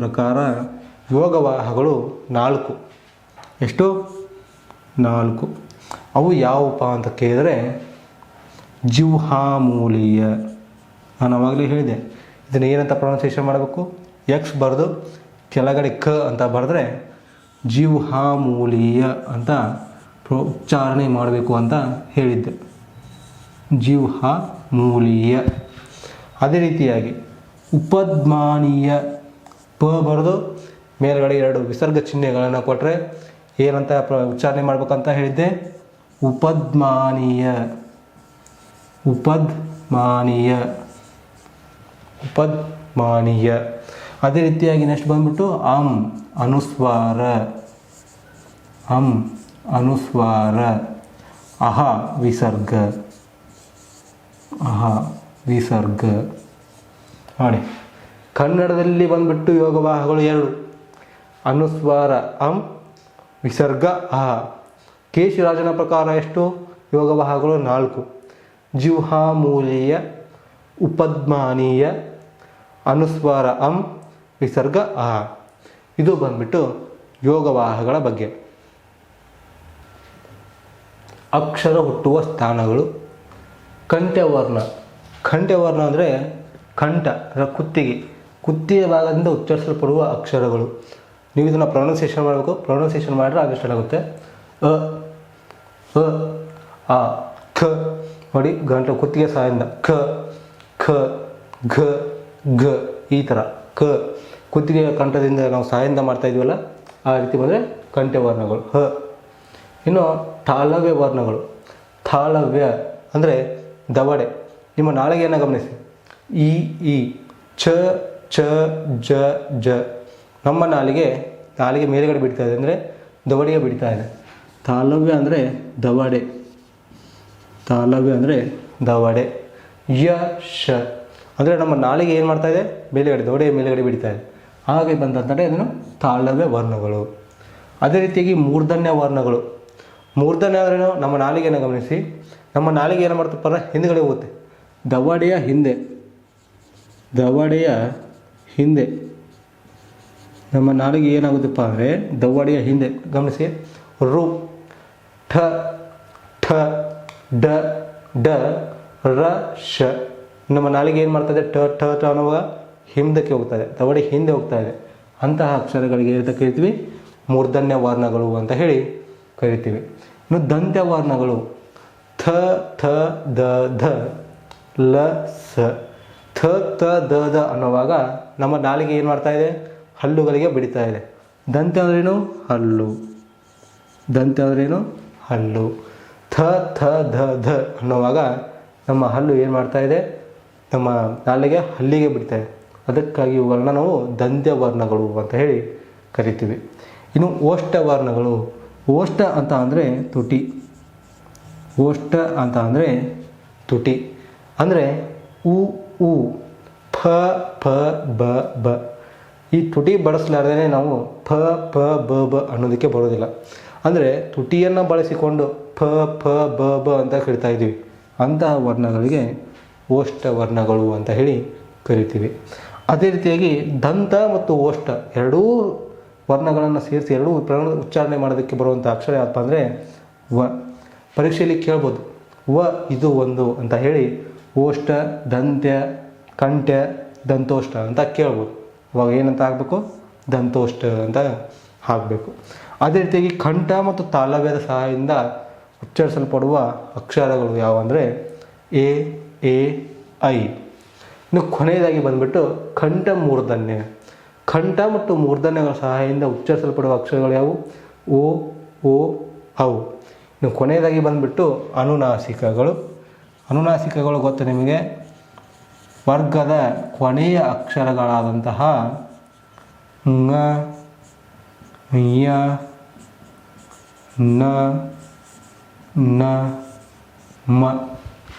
Speaker 1: ಪ್ರಕಾರ ಯೋಗವಾಹಗಳು 4. ಎಷ್ಟು? 4. ಅವು ಯಾವುವಪ್ಪ ಅಂತ ಕೇಳಿದರೆ ಜಿಹ್ವಾಮೂಲೀಯ. ನಾನು ಅವಾಗಲೇ ಹೇಳಿದೆ, ಇದನ್ನು ಏನಂತ ಪ್ರೊನೌನ್ಸಿಯೇಷನ್ ಮಾಡಬೇಕು? ಎಕ್ಸ್ ಬರೆದು ಕೆಳಗಡೆ ಕ ಅಂತ ಬರೆದ್ರೆ ಜಿಹ್ವಾಮೂಲೀಯ ಅಂತ ಉಚ್ಚಾರಣೆ ಮಾಡಬೇಕು ಅಂತ ಹೇಳಿದ್ದೆ. ಜಿಹ್ವಾಮೂಲೀಯ. ಅದೇ ರೀತಿಯಾಗಿ ಉಪಧ್ಮಾನೀಯ. ಪ ಬರೆದು ಮೇಲ್ಗಡೆ 2 ವಿಸರ್ಗ ಚಿಹ್ನೆಗಳನ್ನು ಕೊಟ್ಟರೆ ಏನಂತ ಉಚ್ಚಾರಣೆ ಮಾಡ್ಬೇಕಂತ ಹೇಳಿದ್ದೆ, ಉಪಧ್ಮಾನೀಯ, ಉಪಧ್ಮಾನೀಯ, ಉಪಧ್ಮಾನೀಯ. ಅದೇ ರೀತಿಯಾಗಿ ನೆಕ್ಸ್ಟ್ ಬಂದ್ಬಿಟ್ಟು ಅಂ ಅನುಸ್ವಾರ, ಅಂ ಅನುಸ್ವಾರ. ಅಹ ವಿಸರ್ಗ, ಅಹ ವಿಸರ್ಗ. ನೋಡಿ, ಕನ್ನಡದಲ್ಲಿ ಬಂದ್ಬಿಟ್ಟು ಯೋಗವಾಹಗಳು 2, ಅನುಸ್ವಾರ ಅಂ, ವಿಸರ್ಗ ಅಹ. ಕೇಶಿರಾಜನ ಪ್ರಕಾರ ಎಷ್ಟು ಯೋಗವಾಹಗಳು? 4. ಜಿಹ್ವಾಮೂಲೀಯ, ಉಪಧ್ಮಾನೀಯ, ಅನುಸ್ವಾರ ಅಂ, ವಿಸರ್ಗ ಅಹ. ಇದು ಬಂದ್ಬಿಟ್ಟು ಯೋಗವಾಹಗಳ ಬಗ್ಗೆ. ಅಕ್ಷರ ಹುಟ್ಟುವ ಸ್ಥಾನಗಳು. ಕಂಠ್ಯವರ್ಣ. ಕಂಠ್ಯವರ್ಣ ಅಂದರೆ ಕಂಠ ಅಂದರೆ ಕುತ್ತಿಗೆ ಭಾಗದಿಂದ ಉಚ್ಚರಿಸಲ್ಪಡುವ ಅಕ್ಷರಗಳು. ನೀವು ಇದನ್ನು ಪ್ರೊನೌನ್ಸಿಯೇಷನ್ ಮಾಡಬೇಕು. ಪ್ರೊನೌನ್ಸಿಯೇಷನ್ ಮಾಡಿದ್ರೆ ಆಗಷ್ಟಾಗುತ್ತೆ. ಅ, ಅ, ಆ, ಥ. ನೋಡಿ, ಗಂಟ ಕುತ್ತಿಗೆ ಸಹಾಯದಿಂದ ಖ, ಖ, ಘ, ಘ, ಈ ಥರ ಕ. ಕುತ್ತಿಗೆ ಕಂಠದಿಂದ ನಾವು ಸಹಾಯದಿಂದ ಮಾಡ್ತಾ ಇದೀವಲ್ಲ, ಆ ರೀತಿ ಬಂದರೆ ಕಂಠ್ಯವರ್ಣಗಳು. ಹ. ಇನ್ನು ತಾಳವ್ಯ ವರ್ಣಗಳು. ತಾಳವ್ಯ ಅಂದರೆ ದವಡೆ. ನಿಮ್ಮ ನಾಲಿಗೆಯನ್ನು ಗಮನಿಸಿ. ಇ, ಈ, ಚ, ಚ, ಜ, ಜ. ನಮ್ಮ ನಾಲಿಗೆ ಮೇಲುಗಡೆ ಬಿಡ್ತಾ ಇದೆ ಅಂದರೆ ದವಡೆಗೆ ಬಿಡ್ತಾ ಇದೆ. ತಾಳವ್ಯ ಅಂದರೆ ದವಡೆ, ತಾಳವ್ಯ ಅಂದರೆ ದವಡೆ. ಯ, ಶ ಅಂದರೆ ನಮ್ಮ ನಾಲಿಗೆ ಏನು ಮಾಡ್ತಾ ಇದೆ? ಮೇಲುಗಡೆ, ದವಡೆಯ ಮೇಲುಗಡೆ ಬಿಡ್ತಾ ಇದೆ. ಹಾಗೆ ಬಂದಂತಂದರೆ ಅದನ್ನು ತಾಳವ್ಯ ವರ್ಣಗಳು. ಅದೇ ರೀತಿಯಾಗಿ ಮೂರ್ಧನ್ಯ ವರ್ಣಗಳು. ಮೂರ್ಧನ್ಯ ಅಂದ್ರೇನು? ನಮ್ಮ ನಾಲಿಗೆಯನ್ನು ಗಮನಿಸಿ. ನಮ್ಮ ನಾಲಿಗೆ ಏನು ಮಾಡ್ತಪ್ಪ? ಹಿಂದುಗಡೆ ಹೋಗುತ್ತೆ. ದವಡೆಯ ಹಿಂದೆ, ದವಡೆಯ ಹಿಂದೆ ನಮ್ಮ ನಾಲಿಗೆ ಏನಾಗುತ್ತಪ್ಪ ಅಂದರೆ ದವಡೆಯ ಹಿಂದೆ ಗಮನಿಸಿ. ರು, ಠ, ಠ, ಡ, ಡ, ರ, ಶ. ನಮ್ಮ ನಾಲಿಗೆ ಏನು ಮಾಡ್ತದೆ? ಟ, ಠ, ಠ ಅನ್ನುವಾಗ ಹಿಂದಕ್ಕೆ ಹೋಗ್ತದೆ, ದವಡೆ ಹಿಂದೆ ಹೋಗ್ತಾ ಇದೆ. ಅಂತಹ ಅಕ್ಷರಗಳಿಗೆ ಅಂತ ಕರಿತೀವಿ ಮೂರ್ಧನ್ಯ ವರ್ಣಗಳು ಅಂತ ಹೇಳಿ ಕರಿತೀವಿ. ಇನ್ನು ದಂತ್ಯವರ್ಣಗಳು. ಥ, ಥ, ದ, ಧ, ಲ, ಸ. ಥ, ತ, ದ, ದ ಅನ್ನುವಾಗ ನಮ್ಮ ನಾಲಿಗೆ ಏನು ಮಾಡ್ತಾ ಇದೆ? ಹಲ್ಲುಗಳಿಗೆ ಬಿಡ್ತಾ ಇದೆ. ದಂತೆ ಅಂದ್ರೇನು? ಹಲ್ಲು. ದಂತೆ ಅಂದ್ರೇನು? ಹಲ್ಲು. ಥ, ಥ, ಧ, ಧ ಅನ್ನುವಾಗ ನಮ್ಮ ಹಲ್ಲು ಏನು ಮಾಡ್ತಾ ಇದೆ? ನಮ್ಮ ನಾಲಿಗೆ ಹಲ್ಲಿಗೆ ಬಿಡ್ತಾ ಇದೆ. ಅದಕ್ಕಾಗಿ ಇವುಗಳನ್ನ ನಾವು ದಂತ್ಯವರ್ಣಗಳು ಅಂತ ಹೇಳಿ ಕರಿತೀವಿ. ಇನ್ನು ಓಷ್ಠವರ್ಣಗಳು. ಓಷ್ಠ ಅಂತ ಅಂದರೆ ತುಟಿ. ಓಷ್ಠ ಅಂತ ಅಂದರೆ ತುಟಿ. ಅಂದರೆ ಉ, ಉ, ಫ, ಫ, ಬ, ಬ. ಈ ತುಟಿ ಬಳಸಲಾರ್ದೇ ನಾವು ಫ, ಫ, ಬ, ಬ ಅನ್ನೋದಕ್ಕೆ ಬರೋದಿಲ್ಲ. ಅಂದರೆ ತುಟಿಯನ್ನು ಬಳಸಿಕೊಂಡು ಫ, ಫ, ಬ, ಬ ಅಂತ ಕರಿತಾ ಇದ್ದೀವಿ. ಅಂತಹ ವರ್ಣಗಳಿಗೆ ಓಷ್ಠವರ್ಣಗಳು ಅಂತ ಹೇಳಿ ಕರಿತೀವಿ. ಅದೇ ರೀತಿಯಾಗಿ ದಂತ ಮತ್ತು ಓಷ್ಠ ಎರಡೂ ವರ್ಣಗಳನ್ನು ಸೇರಿಸಿ ಎರಡೂ ಉಚ್ಚಾರಣೆ ಮಾಡೋದಕ್ಕೆ ಬರುವಂಥ ಅಕ್ಷರ ಯಾವಪ್ಪ ಅಂದರೆ ವ. ಪರೀಕ್ಷೆಯಲ್ಲಿ ಕೇಳ್ಬೋದು, ವ ಇದು ಒಂದು ಅಂತ ಹೇಳಿ ಓಷ್ಠ, ದಂತ್ಯ, ಕಂಠ್ಯ, ದಂತೋಷ್ಠ ಅಂತ ಕೇಳ್ಬೋದು. ಅವಾಗ ಏನಂತ ಹಾಕಬೇಕು? ದಂತೋಷ್ಠ ಅಂತ ಹಾಕಬೇಕು. ಅದೇ ರೀತಿಯಾಗಿ ಕಂಠ ಮತ್ತು ತಾಳವ್ಯದ ಸಹಾಯದಿಂದ ಉಚ್ಚರಿಸಲ್ಪಡುವ ಅಕ್ಷರಗಳು ಯಾವಂದರೆ ಎ, ಎ, ಐ. ಇನ್ನು ಕೊನೆಯದಾಗಿ ಬಂದುಬಿಟ್ಟು ಕಂಠ ಮೂರ್ಧನ್ಯ. ಕಂಠ ಮತ್ತು ಮೂರ್ಧನ್ಯಗಳ ಸಹಾಯದಿಂದ ಉಚ್ಚರಿಸಲ್ಪಡುವ ಅಕ್ಷರಗಳು ಯಾವುವು? ಓ, ಓ, ಔ. ಇನ್ನು ಕೊನೆಯದಾಗಿ ಬಂದುಬಿಟ್ಟು ಅನುನಾಸಿಕಗಳು. ಅನುನಾಸಿಕಗಳು ಗೊತ್ತು ನಿಮಗೆ? ವರ್ಗದ ಕೊನೆಯ ಅಕ್ಷರಗಳಾದಂತಹ ಂಗ, ಯ, ನ, ನ, ಮ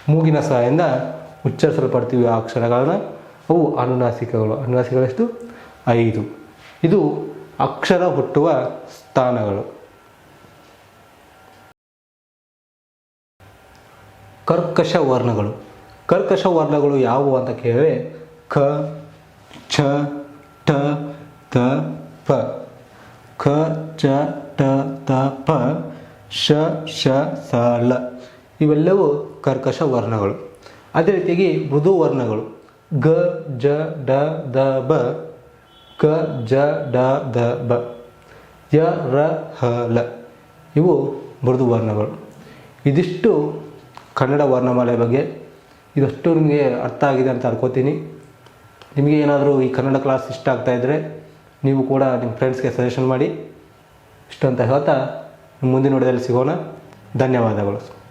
Speaker 1: ಮೂಗಿನ ಸಹಾಯದಿಂದ ಉಚ್ಚರಿಸಲ್ಪಡ್ತೀವಿ ಆ ಅಕ್ಷರಗಳನ್ನ. ಅವು ಅನುನಾಸಿಕಗಳು. ಅನುನಾಸಿಕಗಳೆಷ್ಟು? 5. ಇದು ಅಕ್ಷರ ಹುಟ್ಟುವ ಸ್ಥಾನಗಳು. ಕರ್ಕಶ ವರ್ಣಗಳು. ಕರ್ಕಶ ವರ್ಣಗಳು ಯಾವುವು ಅಂತ ಕೇಳಿದ್ರೆ ಕ, ಛ, ಟ, ತ, ಪ. ಕ, ಚ, ಟ, ತ, ಪ, ಶ, ಶ, ಸ, ಲ. ಇವೆಲ್ಲವೂ ಕರ್ಕಶ ವರ್ಣಗಳು. ಅದೇ ರೀತಿಯಾಗಿ ಮೃದು ವರ್ಣಗಳು. ಗ, ಜ, ಡ, ದ, ಬ. ಕ, ಜ, ಡ, ದ, ಬ. ಯ, ರ, ಹ, ಲ. ಇವು ಮೃದು ವರ್ಣಗಳು. ಇದಿಷ್ಟು ಕನ್ನಡ ವರ್ಣಮಾಲೆ ಬಗ್ಗೆ. ಇದಷ್ಟು ನಿಮಗೆ ಅರ್ಥ ಆಗಿದೆ ಅಂತ ಅನ್ಕೋತೀನಿ. ನಿಮಗೆ ಏನಾದರೂ ಈ ಕನ್ನಡ ಕ್ಲಾಸ್ ಇಷ್ಟ ಆಗ್ತಾಯಿದ್ರೆ ನೀವು ಕೂಡ ನಿಮ್ಮ ಫ್ರೆಂಡ್ಸ್ಗೆ ಸಜೆಷನ್ ಮಾಡಿ, ಇಷ್ಟಂತ ಹೇಳ್ತಾ ಮುಂದಿನ ವಿಡಿಯೋದಲ್ಲಿ ಸಿಗೋಣ. ಧನ್ಯವಾದಗಳು.